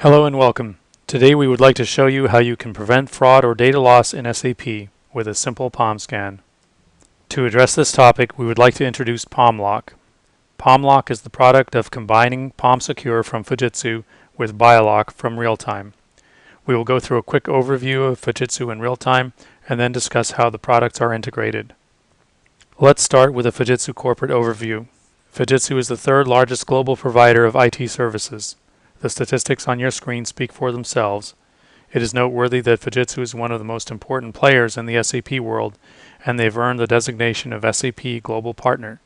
Hello and welcome. Today we would like to show you how you can prevent fraud or data loss in SAP with a simple palm scan. To address this topic, we would like to introduce PalmLock. PalmLock is the product of combining PalmSecure from Fujitsu with bioLock from Realtime. We will go through a quick overview of Fujitsu and Realtime and then discuss how the products are integrated. Let's start with a Fujitsu corporate overview. Fujitsu is the third largest global provider of IT services. The statistics on your screen speak for themselves. It is noteworthy that Fujitsu is one of the most important players in the SAP world, and they've earned the designation of SAP Global Partner.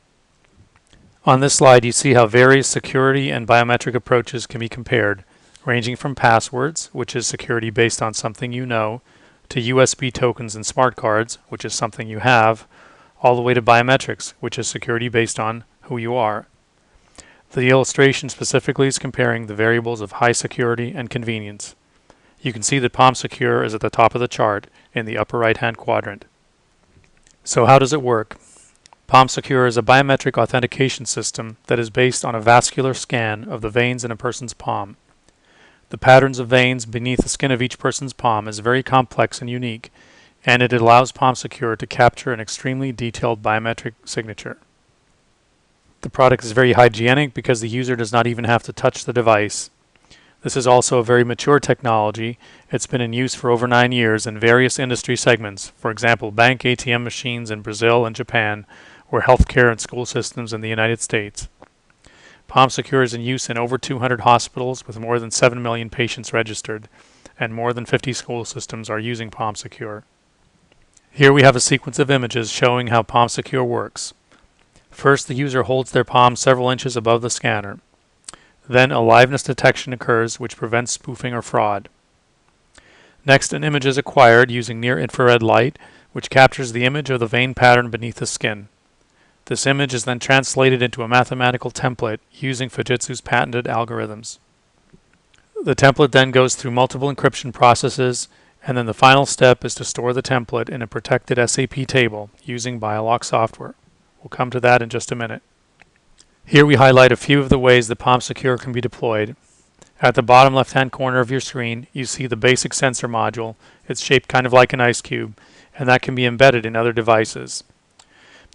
On this slide, you see how various security and biometric approaches can be compared, ranging from passwords, which is security based on something you know, to USB tokens and smart cards, which is something you have, all the way to biometrics, which is security based on who you are. The illustration specifically is comparing the variables of high security and convenience. You can see that PalmSecure is at the top of the chart in the upper right-hand quadrant. So how does it work? PalmSecure is a biometric authentication system that is based on a vascular scan of the veins in a person's palm. The patterns of veins beneath the skin of each person's palm is very complex and unique, and it allows PalmSecure to capture an extremely detailed biometric signature. The product is very hygienic because the user does not even have to touch the device. This is also a very mature technology. It's been in use for over 9 years in various industry segments, for example, bank ATM machines in Brazil and Japan, or healthcare and school systems in the United States. PalmSecure is in use in over 200 hospitals with more than 7 million patients registered, and more than 50 school systems are using PalmSecure. Here we have a sequence of images showing how PalmSecure works. First, the user holds their palm several inches above the scanner. Then a liveness detection occurs which prevents spoofing or fraud. Next, an image is acquired using near-infrared light, which captures the image of the vein pattern beneath the skin. This image is then translated into a mathematical template using Fujitsu's patented algorithms. The template then goes through multiple encryption processes, and then the final step is to store the template in a protected SAP table using bioLock software. We'll come to that in just a minute. Here we highlight a few of the ways that PalmSecure can be deployed. At the bottom left-hand corner of your screen, you see the basic sensor module. It's shaped kind of like an ice cube, and that can be embedded in other devices.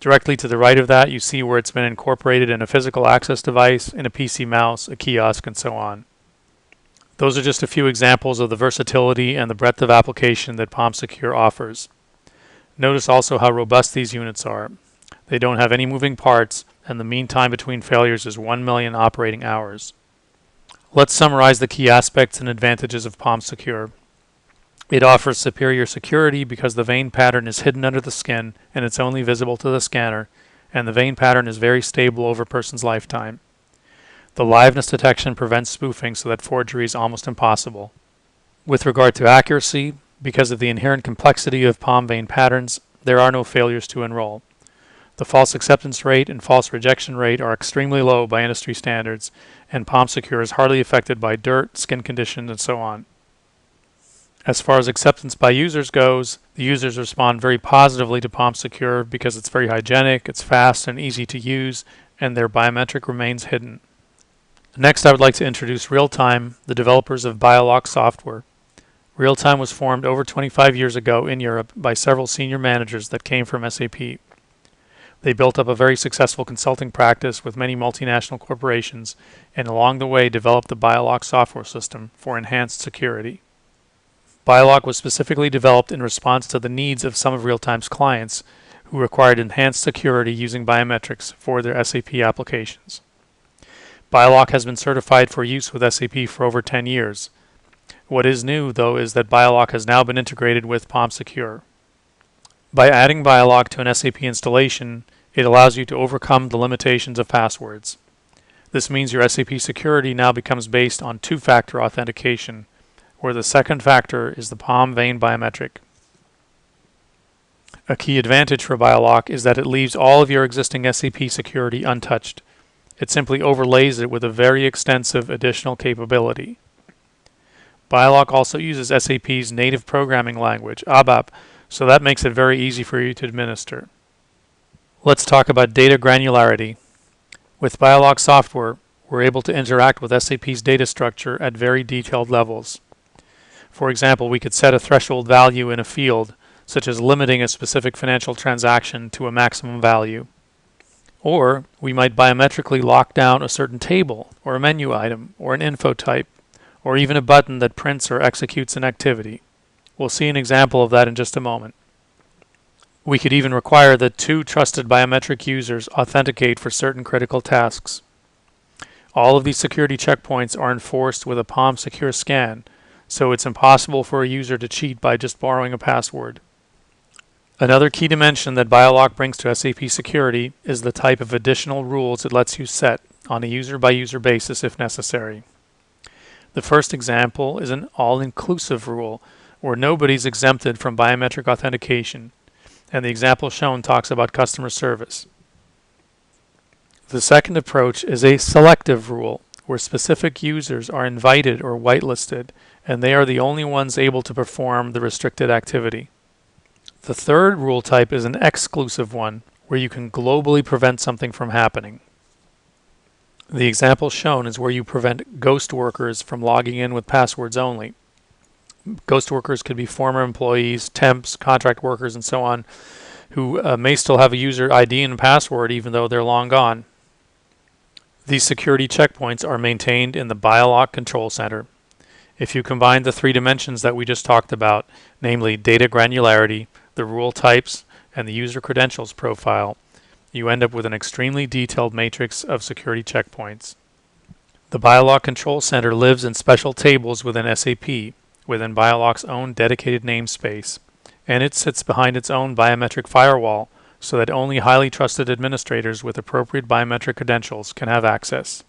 Directly to the right of that, you see where it's been incorporated in a physical access device, in a PC mouse, a kiosk, and so on. Those are just a few examples of the versatility and the breadth of application that PalmSecure offers. Notice also how robust these units are. They don't have any moving parts, and the mean time between failures is 1 million operating hours. Let's summarize the key aspects and advantages of PalmSecure. It offers superior security because the vein pattern is hidden under the skin and it's only visible to the scanner, and the vein pattern is very stable over a person's lifetime. The liveness detection prevents spoofing so that forgery is almost impossible. With regard to accuracy, because of the inherent complexity of palm vein patterns, there are no failures to enroll. The false acceptance rate and false rejection rate are extremely low by industry standards, and PalmSecure is hardly affected by dirt, skin conditions, and so on. As far as acceptance by users goes, the users respond very positively to PalmSecure because it's very hygienic, it's fast and easy to use, and their biometric remains hidden. Next, I would like to introduce Realtime, the developers of bioLock software. Realtime was formed over 25 years ago in Europe by several senior managers that came from SAP. They built up a very successful consulting practice with many multinational corporations, and along the way developed the bioLock software system for enhanced security. bioLock was specifically developed in response to the needs of some of Realtime's clients who required enhanced security using biometrics for their SAP applications. bioLock has been certified for use with SAP for over 10 years. What is new, though, is that bioLock has now been integrated with PalmSecure. By adding bioLock to an SAP installation, it allows you to overcome the limitations of passwords. This means your SAP security now becomes based on two-factor authentication, where the second factor is the palm vein biometric. A key advantage for bioLock is that it leaves all of your existing SAP security untouched. It simply overlays it with a very extensive additional capability. bioLock also uses SAP's native programming language, ABAP, so that makes it very easy for you to administer. Let's talk about data granularity. With bioLock software, we're able to interact with SAP's data structure at very detailed levels. For example, we could set a threshold value in a field, such as limiting a specific financial transaction to a maximum value. Or we might biometrically lock down a certain table, or a menu item, or an info type, or even a button that prints or executes an activity. We'll see an example of that in just a moment. We could even require that two trusted biometric users authenticate for certain critical tasks. All of these security checkpoints are enforced with a PalmSecure scan, so it's impossible for a user to cheat by just borrowing a password. Another key dimension that bioLock brings to SAP security is the type of additional rules it lets you set on a user-by-user basis if necessary. The first example is an all-inclusive rule, where nobody's exempted from biometric authentication, and the example shown talks about customer service. The second approach is a selective rule, where specific users are invited or whitelisted, and they are the only ones able to perform the restricted activity. The third rule type is an exclusive one, where you can globally prevent something from happening. The example shown is where you prevent ghost workers from logging in with passwords only. Ghost workers could be former employees, temps, contract workers, and so on, who may still have a user ID and password even though they're long gone. These security checkpoints are maintained in the bioLock control center. If you combine the three dimensions that we just talked about, namely data granularity, the rule types, and the user credentials profile, you end up with an extremely detailed matrix of security checkpoints. The bioLock control center lives in special tables within SAP, within bioLock's own dedicated namespace, and it sits behind its own biometric firewall so that only highly trusted administrators with appropriate biometric credentials can have access.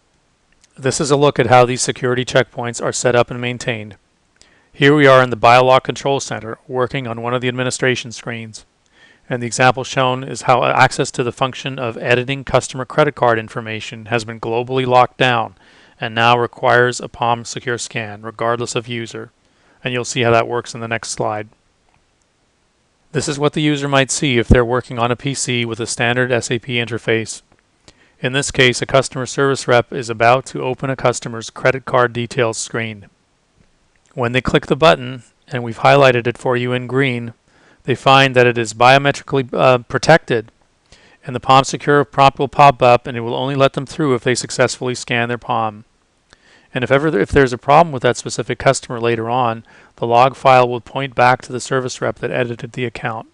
This is a look at how these security checkpoints are set up and maintained. Here we are in the bioLock control center working on one of the administration screens, and the example shown is how access to the function of editing customer credit card information has been globally locked down and now requires a PalmSecure scan regardless of user, and you'll see how that works in the next slide. This is what the user might see if they're working on a PC with a standard SAP interface. In this case, a customer service rep is about to open a customer's credit card details screen. When they click the button, and we've highlighted it for you in green, they find that it is biometrically protected, and the PalmSecure prompt will pop up, and it will only let them through if they successfully scan their palm. And if there's a problem with that specific customer later on, the log file will point back to the service rep that edited the account.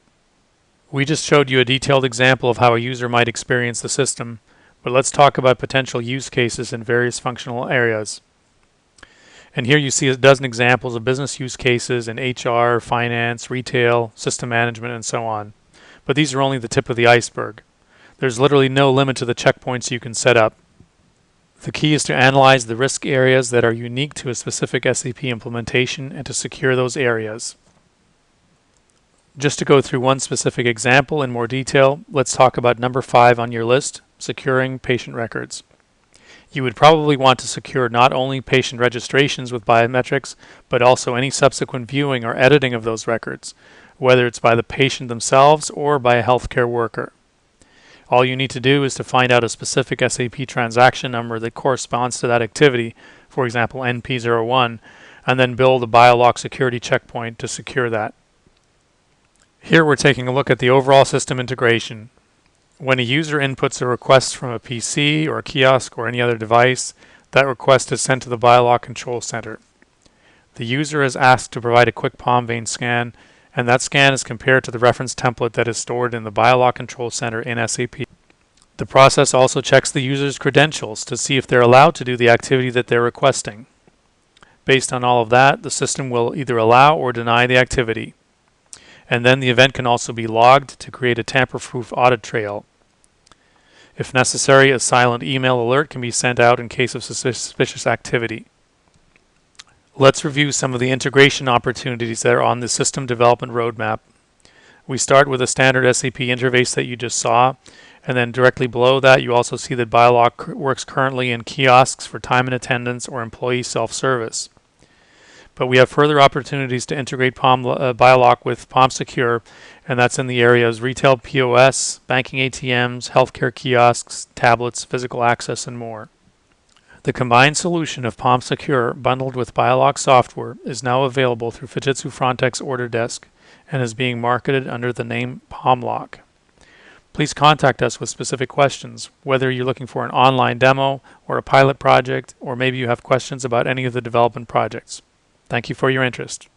We just showed you a detailed example of how a user might experience the system, but let's talk about potential use cases in various functional areas. And here you see a dozen examples of business use cases in HR, finance, retail, system management, and so on. But these are only the tip of the iceberg. There's literally no limit to the checkpoints you can set up. The key is to analyze the risk areas that are unique to a specific SAP implementation and to secure those areas. Just to go through one specific example in more detail, let's talk about number 5 on your list, securing patient records. You would probably want to secure not only patient registrations with biometrics, but also any subsequent viewing or editing of those records, whether it's by the patient themselves or by a healthcare worker. All you need to do is to find out a specific SAP transaction number that corresponds to that activity, for example NP01, and then build a bioLock security checkpoint to secure that. Here we're taking a look at the overall system integration. When a user inputs a request from a PC or a kiosk or any other device, that request is sent to the bioLock control center. The user is asked to provide a quick palm vein scan, and that scan is compared to the reference template that is stored in the bioLock control center in SAP. The process also checks the user's credentials to see if they're allowed to do the activity that they're requesting. Based on all of that, the system will either allow or deny the activity. And then the event can also be logged to create a tamper-proof audit trail. If necessary, a silent email alert can be sent out in case of suspicious activity. Let's review some of the integration opportunities that are on the system development roadmap. We start with a standard SAP interface that you just saw, and then directly below that you also see that bioLock works currently in kiosks for time and attendance or employee self-service. But we have further opportunities to integrate bioLock with PalmSecure, and that's in the areas retail POS, banking ATMs, healthcare kiosks, tablets, physical access, and more. The combined solution of PalmSecure bundled with bioLock software is now available through Fujitsu Frontex's order desk and is being marketed under the name PalmLock. Please contact us with specific questions, whether you're looking for an online demo or a pilot project, or maybe you have questions about any of the development projects. Thank you for your interest.